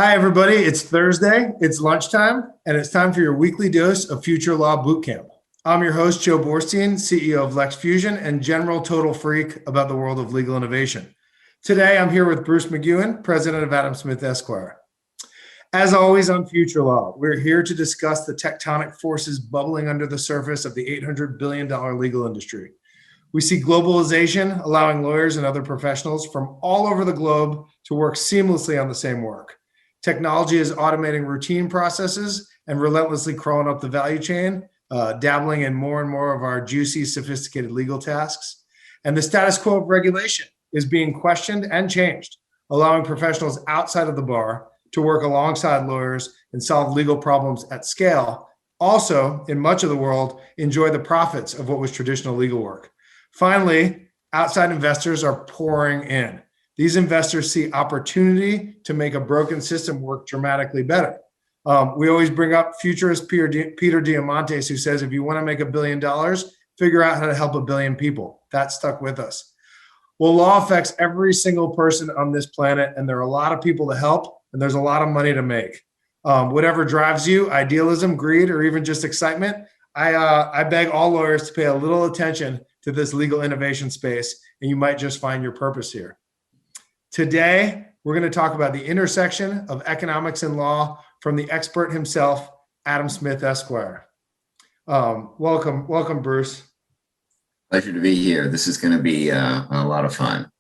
Hi, everybody. It's Thursday, it's lunchtime, and it's time for your weekly dose of Future Law Bootcamp. I'm your host, Joe Borstein, CEO of LexFusion and general total freak about the world of legal innovation. Today, I'm here with Bruce MacEwen, president of Adam Smith, Esquire. As always on Future Law, we're here to discuss the tectonic forces bubbling under the surface of the $800 billion legal industry. We see globalization allowing lawyers and other professionals from all over the globe to work seamlessly on the same work. Technology is automating routine processes and relentlessly crawling up the value chain, dabbling in more and more of our juicy, sophisticated legal tasks. And the status quo of regulation is being questioned and changed, allowing professionals outside of the bar to work alongside lawyers and solve legal problems at scale. Also, in much of the world, enjoy the profits of what was traditional legal work. Finally, outside investors are pouring in. These investors see opportunity to make a broken system work dramatically better. We always bring up futurist Peter Diamandis, who says, if you want to make $1 billion, figure out how to help 1 billion people. That stuck with us. Well, law affects every single person on this planet, and there are a lot of people to help, and there's a lot of money to make. Whatever drives you, idealism, greed, or even just excitement, I beg all lawyers to pay a little attention to this legal innovation space, and you might just find your purpose here. Today, we're going to talk about the intersection of economics and law from the expert himself, Adam Smith, Esquire. Welcome, Bruce. Pleasure to be here. This is going to be a lot of fun.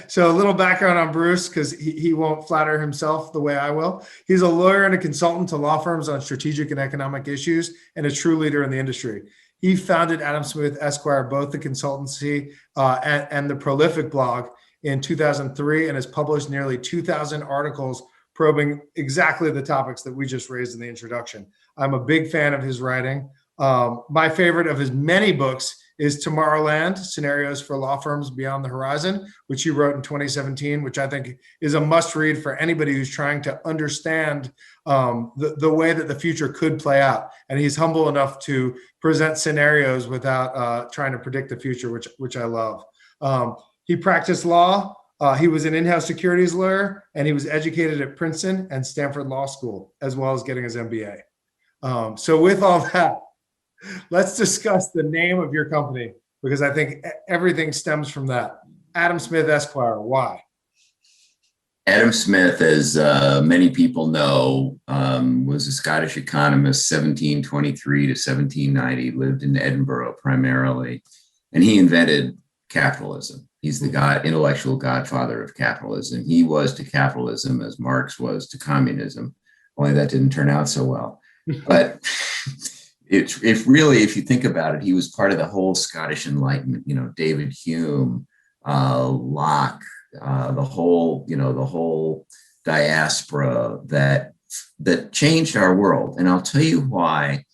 So a little background on Bruce, because he won't flatter himself the way I will. He's a lawyer and a consultant to law firms on strategic and economic issues and a true leader in the industry. He founded Adam Smith, Esquire, both the consultancy and the prolific blog in 2003, and has published nearly 2,000 articles probing exactly the topics that we just raised in the introduction. I'm a big fan of his writing. My favorite of his many books is Tomorrowland, Scenarios for Law Firms Beyond the Horizon, which he wrote in 2017, which I think is a must read for anybody who's trying to understand the way that the future could play out. And he's humble enough to present scenarios without trying to predict the future, which I love. He practiced law. He was an in-house securities lawyer, and he was educated at Princeton and Stanford Law School, as well as getting his MBA. So with all that, let's discuss the name of your company, because I think everything stems from that. Adam Smith, Esquire, why? Adam Smith, as many people know, was a Scottish economist, 1723 to 1790, lived in Edinburgh primarily, and he invented capitalism. He's the intellectual godfather of capitalism. He was to capitalism as Marx was to communism, only that didn't turn out so well. But if you think about it, he was part of the whole Scottish Enlightenment, David Hume, Locke, the whole diaspora that changed our world. And I'll tell you why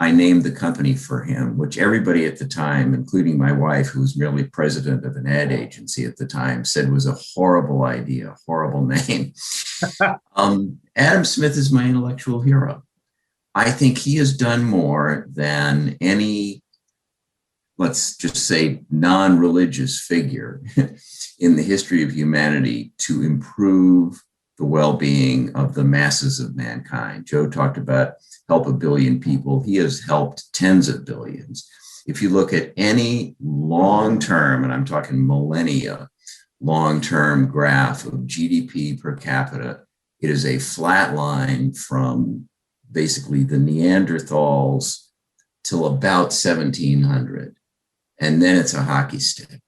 I named the company for him, which everybody at the time, including my wife, who was merely president of an ad agency at the time, said was a horrible idea, horrible name. Adam Smith is my intellectual hero. I think he has done more than any, let's just say, non-religious figure in the history of humanity to improve the well-being of the masses of mankind. Joe talked about help 1 billion people. He has helped tens of billions. If you look at any long-term, and I'm talking millennia, long-term graph of GDP per capita, it is a flat line from basically the Neanderthals till about 1700. And then it's a hockey stick.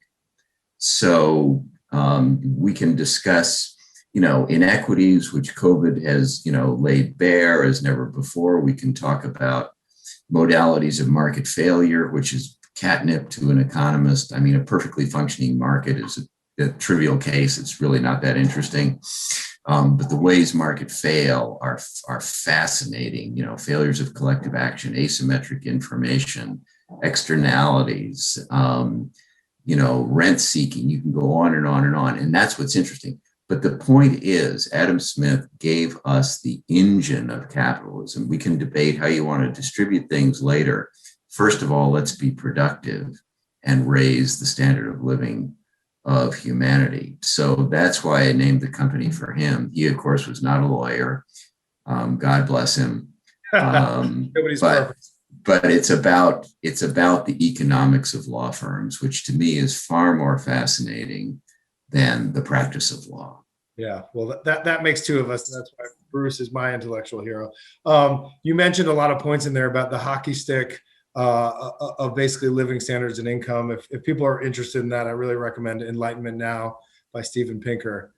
So we can discuss inequities, which COVID has, laid bare as never before. We can talk about modalities of market failure, which is catnip to an economist. I mean, a perfectly functioning market is a trivial case. It's really not that interesting. But the ways market fail are fascinating. Failures of collective action, asymmetric information, externalities, rent seeking. You can go on and on and on. And that's what's interesting. But the point is, Adam Smith gave us the engine of capitalism. We can debate how you want to distribute things later. First of all, let's be productive and raise the standard of living of humanity. So that's why I named the company for him. He, of course, was not a lawyer. God bless him. Nobody's but perfect. but it's about the economics of law firms, which to me is far more fascinating than the practice of law. Yeah, well, that makes two of us. And that's why Bruce is my intellectual hero. You mentioned a lot of points in there about the hockey stick of basically living standards and income. If people are interested in that, I really recommend Enlightenment Now by Steven Pinker.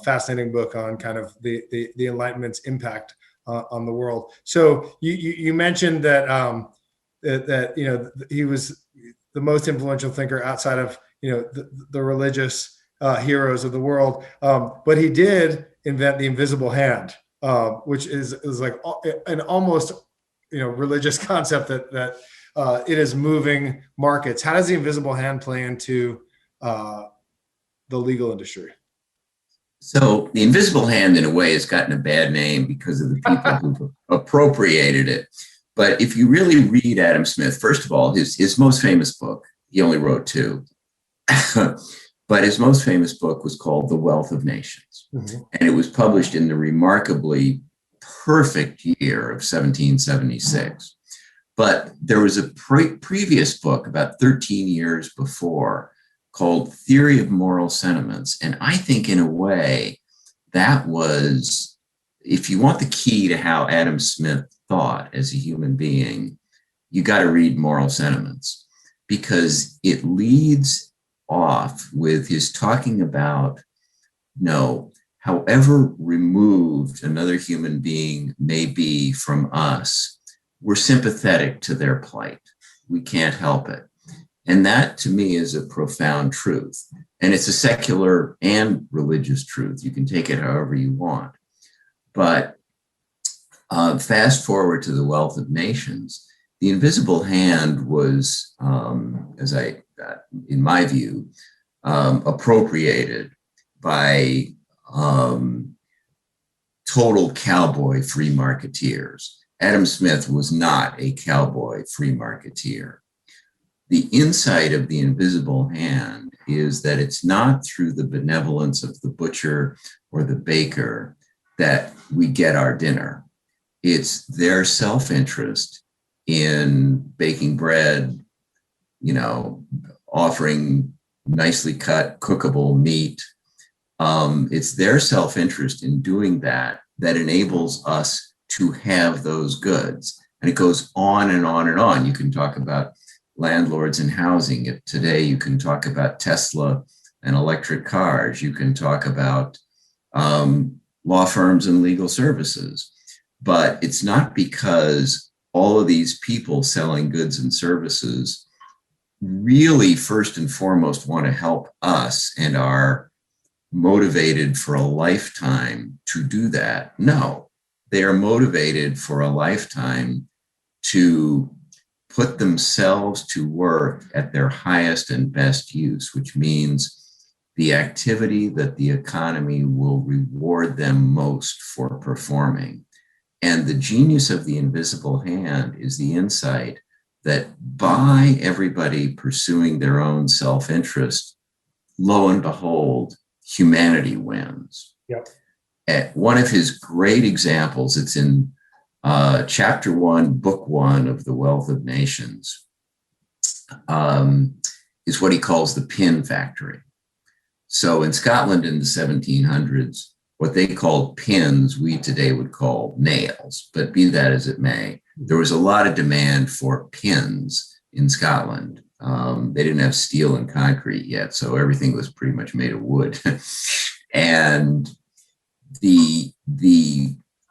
Fascinating book on kind of the Enlightenment's impact on the world. So you mentioned that he was the most influential thinker outside of the religious heroes of the world, but he did invent the invisible hand, which is like an almost religious concept that it is moving markets. How does the invisible hand play into the legal industry? So the invisible hand, in a way, has gotten a bad name because of the people who appropriated it. But if you really read Adam Smith, first of all, his most famous book, he only wrote two, but his most famous book was called The Wealth of Nations. Mm-hmm. And it was published in the remarkably perfect year of 1776. But there was a previous book about 13 years before called Theory of Moral Sentiments. And I think in a way that was, if you want the key to how Adam Smith thought as a human being, you got to read Moral Sentiments, because it leads off with his talking about, however removed another human being may be from us, we're sympathetic to their plight. We can't help it. And that, to me, is a profound truth. And it's a secular and religious truth. You can take it however you want. But fast forward to The Wealth of Nations, the invisible hand was, in my view, appropriated by total cowboy free marketeers. Adam Smith was not a cowboy free marketeer. The insight of the invisible hand is that it's not through the benevolence of the butcher or the baker that we get our dinner. It's their self-interest in baking bread, offering nicely cut, cookable meat. It's their self-interest in doing that enables us to have those goods. And it goes on and on and on. You can talk about landlords and housing. Today, you can talk about Tesla and electric cars. You can talk about law firms and legal services. But it's not because all of these people selling goods and services really, first and foremost, want to help us and are motivated for a lifetime to do that. No, they are motivated for a lifetime to put themselves to work at their highest and best use, which means the activity that the economy will reward them most for performing. And the genius of the invisible hand is the insight that by everybody pursuing their own self-interest, lo and behold, humanity wins. Yep. One of his great examples, it's in chapter 1, book 1 of The Wealth of Nations, is what he calls the pin factory. So in Scotland in the 1700s, what they called pins, we today would call nails, but be that as it may, there was a lot of demand for pins in Scotland. They didn't have steel and concrete yet, so everything was pretty much made of wood. And the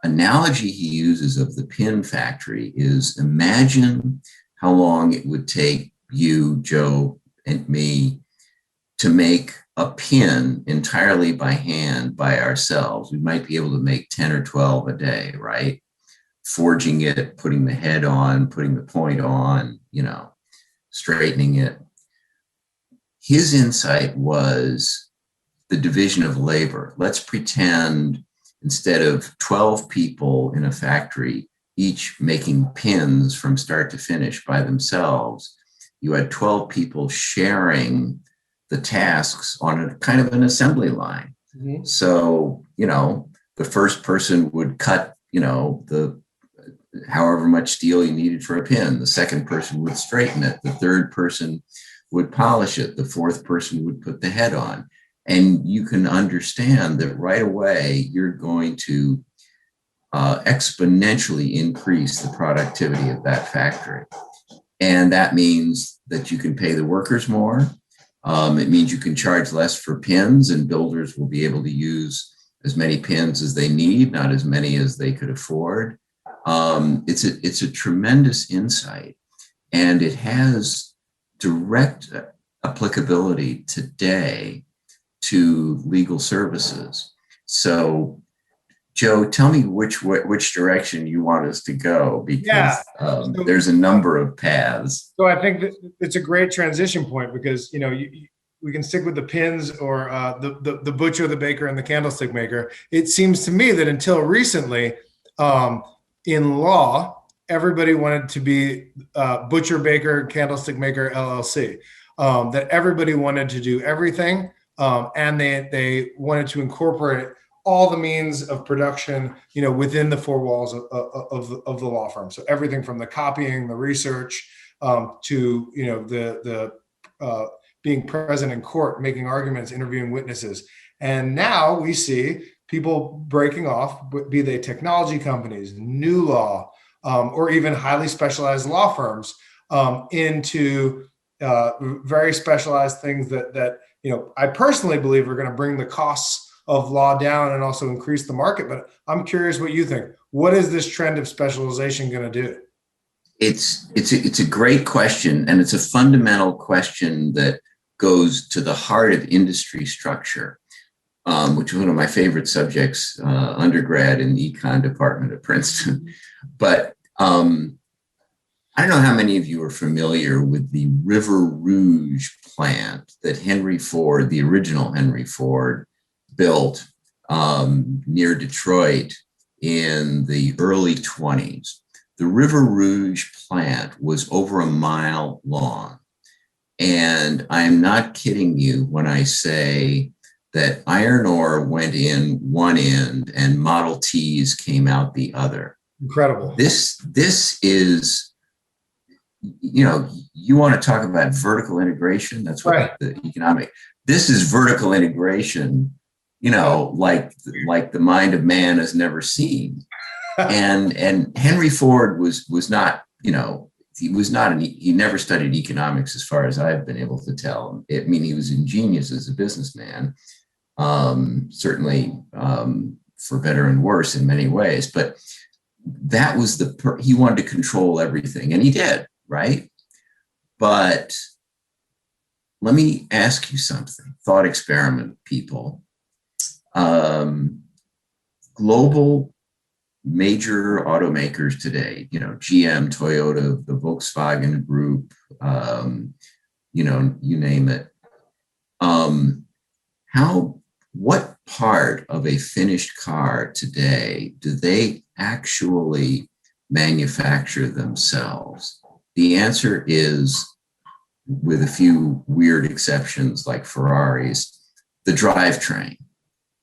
analogy he uses of the pin factory is, imagine how long it would take you, Joe, and me to make a pin entirely by hand by ourselves. We might be able to make 10 or 12 a day, right? Forging it, putting the head on, putting the point on, straightening it. His insight was the division of labor. Let's pretend instead of 12 people in a factory, each making pins from start to finish by themselves, you had 12 people sharing the tasks on a kind of an assembly line. Mhm. So, the first person would cut, the however much steel you needed for a pin. The second person would straighten it. The third person would polish it. The fourth person would put the head on. And you can understand that right away, you're going to exponentially increase the productivity of that factory. And that means that you can pay the workers more. It means you can charge less for pins, and builders will be able to use as many pins as they need, not as many as they could afford. It's a tremendous insight, and it has direct applicability today to legal services. So, Joe, tell me which direction you want us to go, because there's a number of paths. So I think that it's a great transition point, because we can stick with the pins or the butcher, the baker, and the candlestick maker. It seems to me that until recently, in law, everybody wanted to be butcher, baker, candlestick maker, LLC. That everybody wanted to do everything, and they wanted to incorporate all the means of production, within the four walls of the law firm. So everything from the copying, the research, to the being present in court, making arguments, interviewing witnesses. And now we see people breaking off, be they technology companies, new law, or even highly specialized law firms, into very specialized things that I personally believe are going to bring the costs of law down and also increase the market. But I'm curious what you think. What is this trend of specialization going to do? It's a great question, and it's a fundamental question that goes to the heart of industry structure, which is one of my favorite subjects, undergrad in the econ department at Princeton. But I don't know how many of you are familiar with the River Rouge plant that Henry Ford, the original Henry Ford, built near Detroit in the early 20s. The River Rouge plant was over a mile long. And I'm not kidding you when I say that iron ore went in one end and Model Ts came out the other. Incredible. This is, you want to talk about vertical integration. That's what Right. the economic, this is vertical integration, like the mind of man has never seen. And Henry Ford was not, he never studied economics as far as I've been able to tell. I mean, he was ingenious as a businessman, certainly for better and worse in many ways. But that was he wanted to control everything, and he did, right? But let me ask you something, thought experiment, people. Global major automakers today, GM, Toyota, the Volkswagen Group, you name it. What part of a finished car today do they actually manufacture themselves? The answer is, with a few weird exceptions like Ferraris, the drivetrain.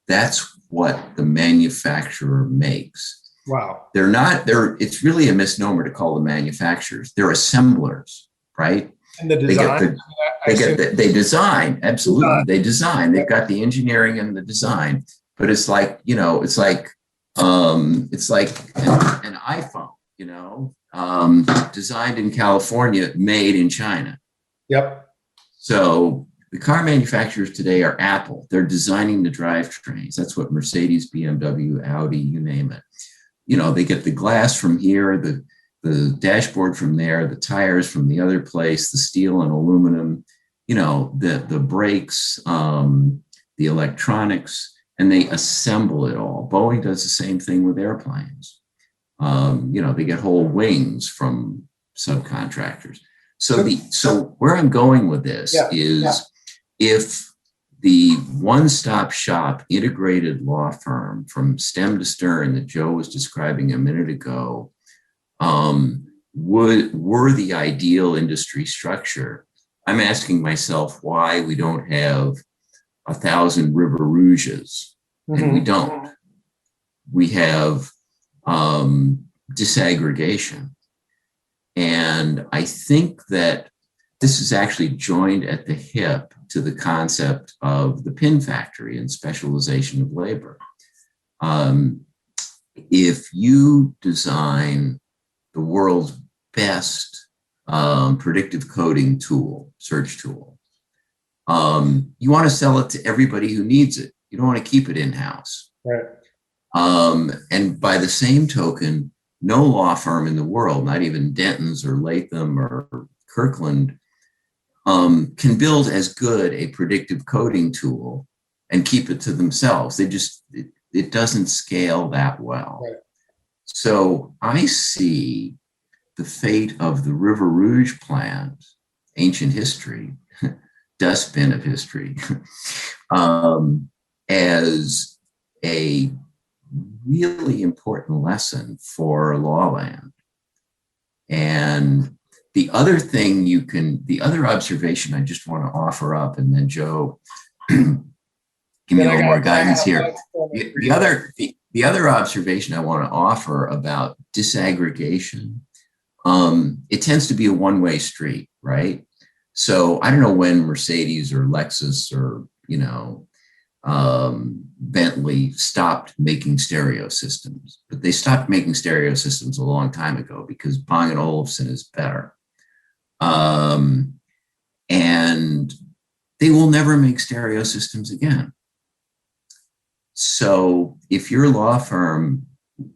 That's what the manufacturer makes. Wow. It's really a misnomer to call them manufacturers. They're assemblers, right? And the design. They design, absolutely. They design. They've got the engineering and the design. But it's like, it's like an iPhone, designed in California, made in China. Yep. So the car manufacturers today are Apple. They're designing the drivetrains. That's what Mercedes, BMW, Audi, you name it. They get the glass from here, the dashboard from there, the tires from the other place, the steel and aluminum, the brakes, the electronics, and they assemble it all. Boeing does the same thing with airplanes. They get whole wings from subcontractors. So where I'm going with this is, if the one-stop shop integrated law firm from stem to stern that Joe was describing a minute ago were the ideal industry structure, I'm asking myself why we don't have 1,000 River Rouges, and we don't. We have disaggregation. And I think that this is actually joined at the hip to the concept of the pin factory and specialization of labor. If you design the world's best predictive coding tool, search tool, you want to sell it to everybody who needs it. You don't want to keep it in-house. Right. And by the same token, no law firm in the world, not even Denton's or Latham or Kirkland, can build as good a predictive coding tool and keep it to themselves. It doesn't scale that well. Right. So I see the fate of the River Rouge plant, ancient history, dustbin of history, as a really important lesson for law land. And the other thing the other observation I just want to offer up, and then Joe, give me a little more guidance here. The other observation I want to offer about disaggregation, it tends to be a one-way street, right? So I don't know when Mercedes or Lexus or, Bentley stopped making stereo systems, but they stopped making stereo systems a long time ago because Bang & Olufsen is better. And they will never make stereo systems again. So if your law firm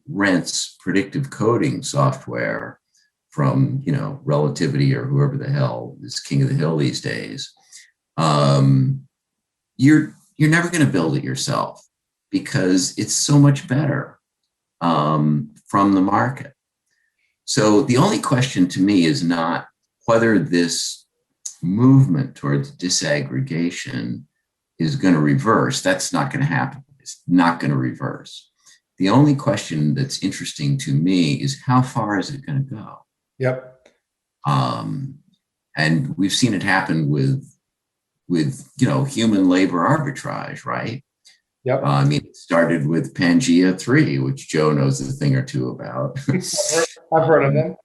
rents predictive coding software from, Relativity or whoever the hell is king of the hill these days, you're never going to build it yourself because it's so much better from the market. So the only question to me is not whether this movement towards disaggregation is going to reverse. That's not going to happen. It's not going to reverse. The only question that's interesting to me is how far is it going to go? Yep. And we've seen it happen with human labor arbitrage, right? Yep. It started with Pangea 3, which Joe knows a thing or two about. I've heard of them.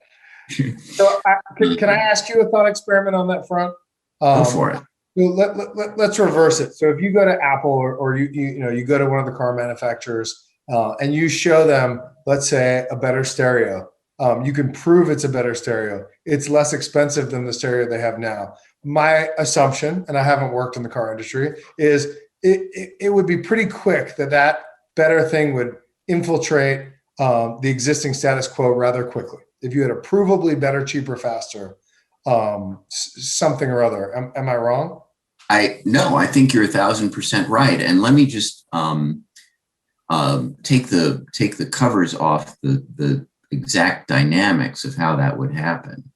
So can I ask you a thought experiment on that front? Go for it. Let's reverse it. So if you go to Apple or you go to one of the car manufacturers and you show them, let's say, a better stereo, you can prove it's a better stereo. It's less expensive than the stereo they have now. My assumption, and I haven't worked in the car industry, is it would be pretty quick that better thing would infiltrate the existing status quo rather quickly. If you had a provably better, cheaper, faster, something or other. Am I wrong? No, I think you're 1,000% right. And let me just take the covers off the exact dynamics of how that would happen.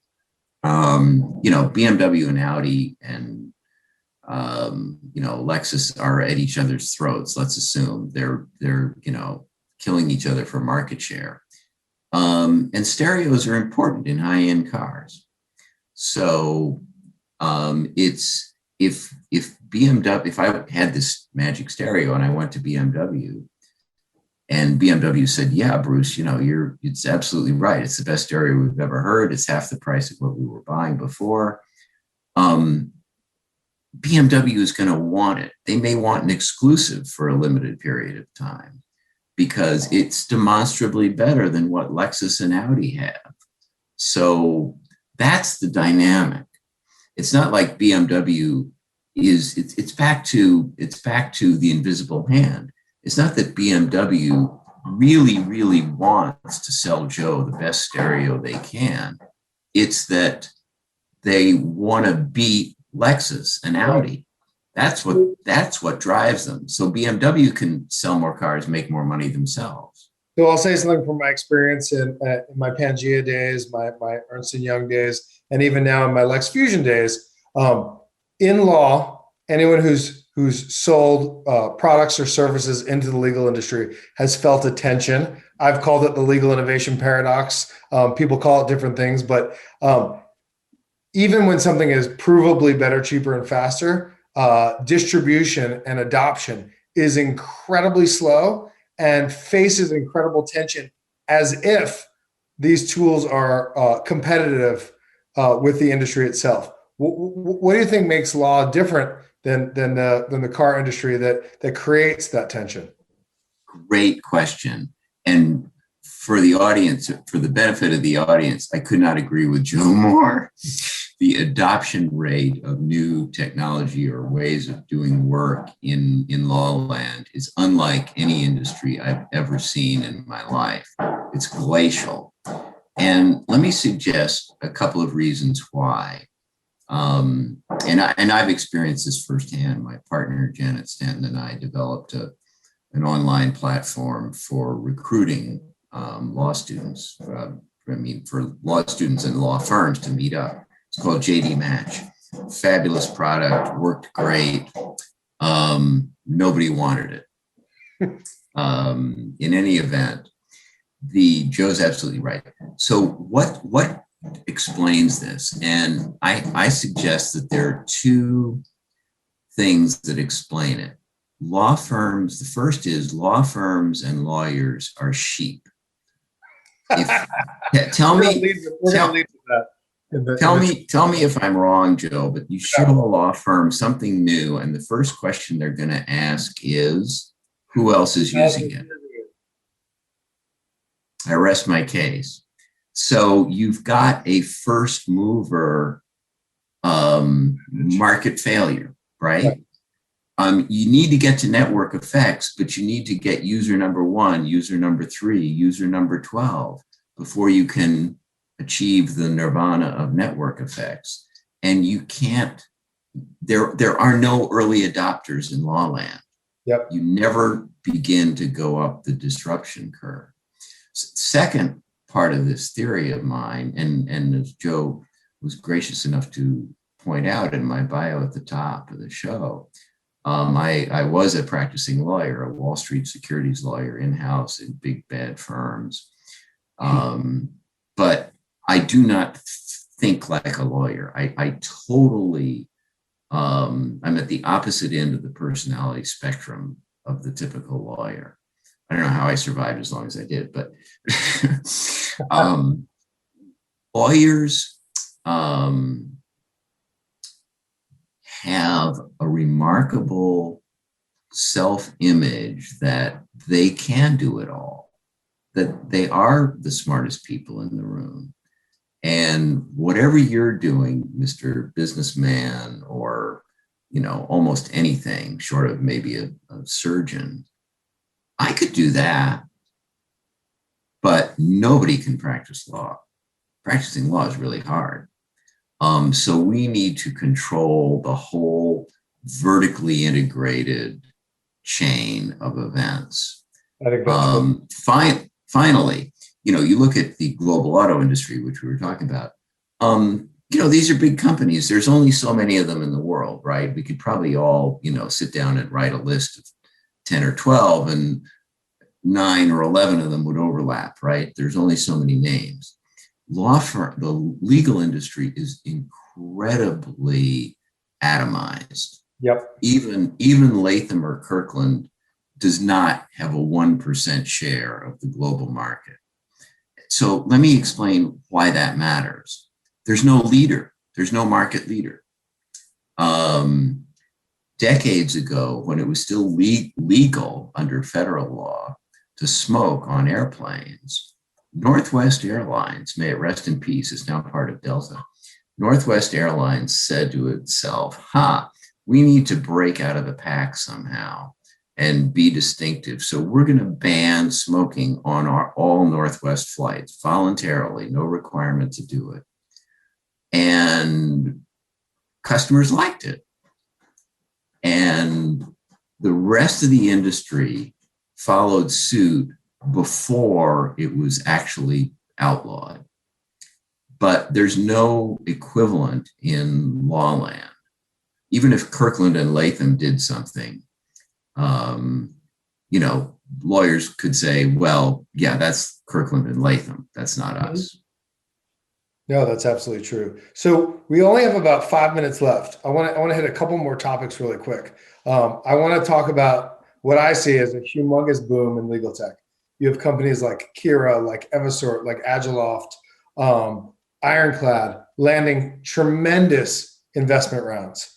BMW and Audi and Lexus are at each other's throats. Let's assume they're killing each other for market share. And stereos are important in high-end cars. So it's if BMW, if I had this magic stereo and I went to BMW and BMW said, yeah, Bruce, it's absolutely right. It's the best stereo we've ever heard. It's half the price of what we were buying before. BMW is going to want it. They may want an exclusive for a limited period of time because it's demonstrably better than what Lexus and Audi have. So that's the dynamic. It's not like BMW it's back to the invisible hand. It's not that BMW really, really wants to sell Joe the best stereo they can. It's that they want to beat Lexus and Audi. That's what drives them. So BMW can sell more cars, make more money themselves. So I'll say something from my experience in my Pangea days, my Ernst & Young days, and even now in my LexFusion days. In law, anyone who's sold products or services into the legal industry has felt a tension. I've called it the legal innovation paradox. People call it different things, but even when something is provably better, cheaper, and faster, distribution and adoption is incredibly slow and faces incredible tension as if these tools are competitive with the industry itself. What do you think makes law different than the car industry that creates that tension? Great question. And for the audience, for the benefit of the audience, I could not agree with Joe more. The adoption rate of new technology or ways of doing work in law land is unlike any industry I've ever seen in my life. It's glacial. And let me suggest a couple of reasons why. And I've experienced this firsthand. My partner, Janet Stanton, and I developed an online platform for recruiting law students, for law students and law firms to meet up. It's called JD Match. Fabulous product, worked great. Nobody wanted it. In any event, Joe's absolutely right. So what explains this? And I suggest that there are two things that explain it. Law firms, the first is law firms and lawyers are sheep. Tell me if I'm wrong, Joe, but you show a law firm something new, and the first question they're going to ask is, who else is using it? I rest my case. So you've got a first mover market failure, right? You need to get to network effects, but you need to get user number 1, user number 3, user number 12 before you can achieve the nirvana of network effects. And you can't, there are no early adopters in law land. Yep. You never begin to go up the disruption curve. Second part of this theory of mine, and as Joe was gracious enough to point out in my bio at the top of the show, I was a practicing lawyer, a Wall Street securities lawyer in-house in big bad firms. But I do not think like a lawyer. I totally, I'm at the opposite end of the personality spectrum of the typical lawyer. I don't know how I survived as long as I did, but lawyers have a remarkable self-image that they can do it all, that they are the smartest people in the room. And whatever you're doing, Mr. Businessman, or, almost anything short of maybe a surgeon, I could do that, but nobody can practice law. Practicing law is really hard. So we need to control the whole vertically integrated chain of events. I think that's Finally, you look at the global auto industry, which we were talking about. These are big companies. There's only so many of them in the world, right? We could probably all, sit down and write a list of 10 or 12, and 9 or 11 of them would overlap, right? There's only so many names. The legal industry is incredibly atomized. Yep. Even Latham or Kirkland does not have a 1% share of the global market. So let me explain why that matters. There's no leader. There's no market leader. Decades ago, when it was still legal under federal law to smoke on airplanes, Northwest Airlines, may it rest in peace, is now part of Delta. Northwest Airlines said to itself, we need to break out of the pack somehow and be distinctive. So we're going to ban smoking on all Northwest flights voluntarily, no requirement to do it. And customers liked it. And the rest of the industry followed suit before it was actually outlawed. But there's no equivalent in law land. Even if Kirkland and Latham did something, lawyers could say, well, yeah, that's Kirkland and Latham. That's not us. No, that's absolutely true. So we only have about 5 minutes left. I want to hit a couple more topics really quick. I want to talk about what I see as a humongous boom in legal tech. You have companies like Kira, like Eversort, like Agiloft, Ironclad landing tremendous investment rounds.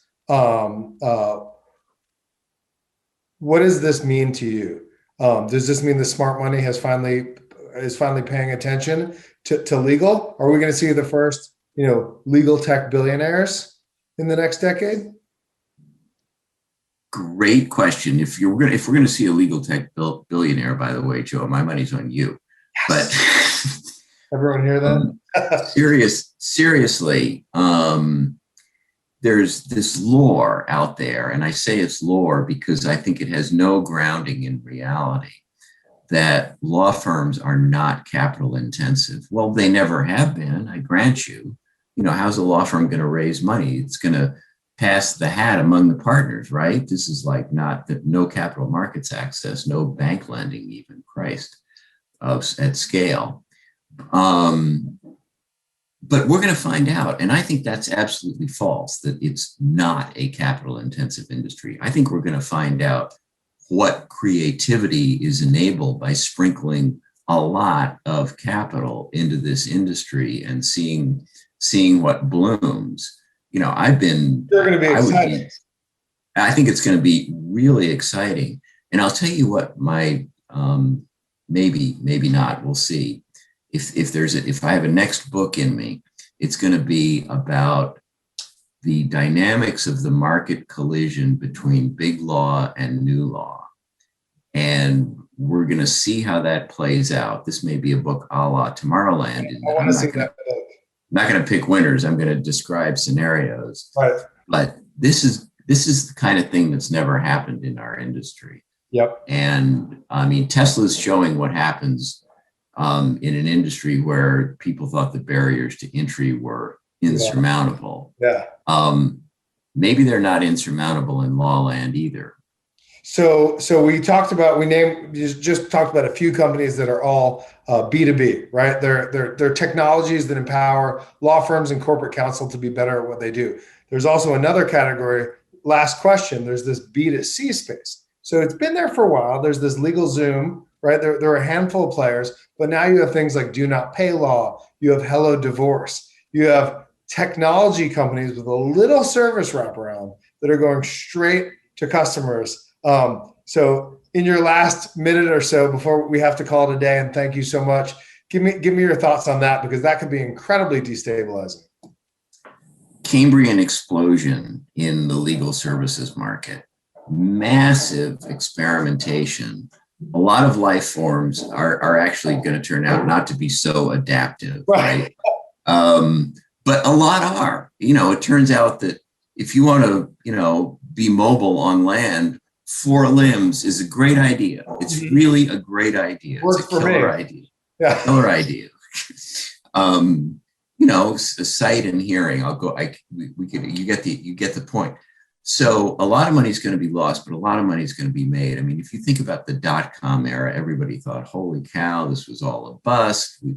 What does this mean to you? Does this mean the smart money is finally paying attention to legal? Are we going to see the first, legal tech billionaires in the next decade? Great question. If we're going to see a legal tech billionaire, by the way, Joe, my money's on you. But Everyone hear that? seriously, there's this lore out there, and I say it's lore because I think it has no grounding in reality, that law firms are not capital intensive. Well, they never have been, I grant you. How's a law firm going to raise money? It's going to pass the hat among the partners, right? This is like no capital markets access, no bank lending, even, Christ, at scale. But we're going to find out. And I think that's absolutely false, that it's not a capital intensive industry. I think we're going to find out what creativity is enabled by sprinkling a lot of capital into this industry and seeing what blooms. They're going to be exciting. I think it's going to be really exciting. And I'll tell you what, my maybe not, we'll see. If I have a next book in me, it's going to be about the dynamics of the market collision between big law and new law. And we're going to see how that plays out. This may be a book a la Tomorrowland. I want to see that book. I'm not going to pick winners. I'm going to describe scenarios. Right. But this is the kind of thing that's never happened in our industry. Yep. And I mean, Tesla's showing what happens in an industry where people thought the barriers to entry were insurmountable. Yeah. Maybe they're not insurmountable in law land either. So we just talked about a few companies that are all B2B, right? They're technologies that empower law firms and corporate counsel to be better at what they do. There's also another category, last question, there's this B2C space. So it's been there for a while. There's this LegalZoom, right? There are a handful of players, but now you have things like Do Not Pay Law. You have Hello Divorce. You have technology companies with a little service wraparound that are going straight to customers. So in your last minute or so before we have to call it a day, and thank you so much, give me your thoughts on that, because that could be incredibly destabilizing. Cambrian explosion in the legal services market, massive experimentation. A lot of life forms are actually going to turn out not to be so adaptive, right? But a lot are. It turns out that if you want to, be mobile on land, 4 limbs is a great idea. It's really a great idea. It's a killer idea. Yeah. Killer idea. Sight and hearing. You get the point. So a lot of money is going to be lost, but a lot of money is going to be made. I mean, if you think about the .com era, everybody thought, holy cow, this was all a bust. We,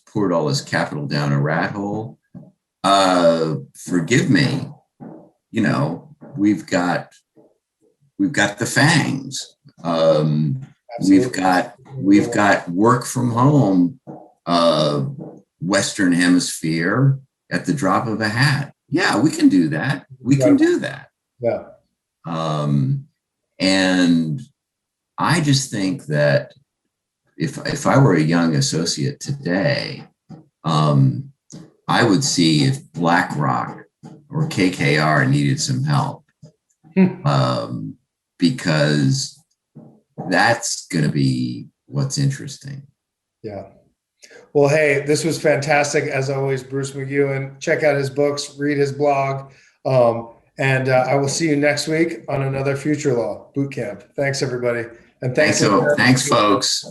poured all this capital down a rat hole. Forgive me. We've got the FANGs. We've got work from home, Western Hemisphere at the drop of a hat. Yeah, we can do that. We can do that. Yeah. And I just think that if I were a young associate today, I would see if BlackRock or KKR needed some help, because that's going to be what's interesting. Yeah. Well, hey, this was fantastic. As always, Bruce MacEwen. Check out his books, read his blog. And I will see you next week on another Future Law Bootcamp. Thanks, everybody. And thanks, folks.